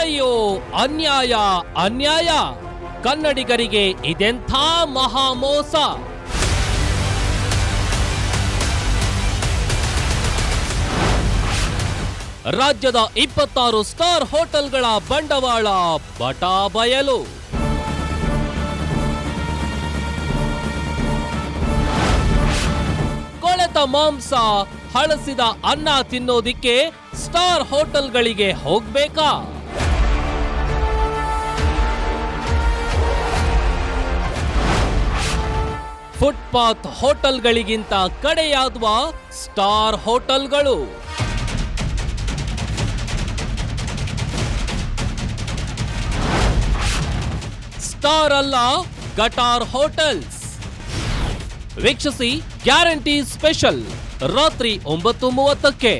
ಅಯ್ಯೋ ಅನ್ಯಾಯ ಅನ್ಯಾಯ, ಕನ್ನಡಿಗರಿಗೆ ಇದೆಂಥ ಮಹಾಮೋಸ. ರಾಜ್ಯದ 26 ಸ್ಟಾರ್ ಹೋಟೆಲ್ಗಳ ಬಂಡವಾಳ ಬಟಾ ಬಯಲು. ಕೊಳೆತ ಮಾಂಸ, ಹಳಸಿದ ಅನ್ನ ತಿನ್ನೋದಿಕ್ಕೆ ಸ್ಟಾರ್ ಹೋಟೆಲ್ಗಳಿಗೆ ಹೋಗ್ಬೇಕಾ? ಫುಟ್ಪಾತ್ ಹೋಟೆಲ್ಗಳಿಗಿಂತ ಕಡೆಯಾದುವ ಸ್ಟಾರ್ ಹೋಟೆಲ್ಗಳು. ಸ್ಟಾರ್ ಅಲ್ಲ, ಗಟಾರ್ ಹೋಟೆಲ್ಸ್. ವೀಕ್ಷಿಸಿ ಗ್ಯಾರಂಟಿ ಸ್ಪೆಷಲ್ ರಾತ್ರಿ 9:30ಕ್ಕೆ.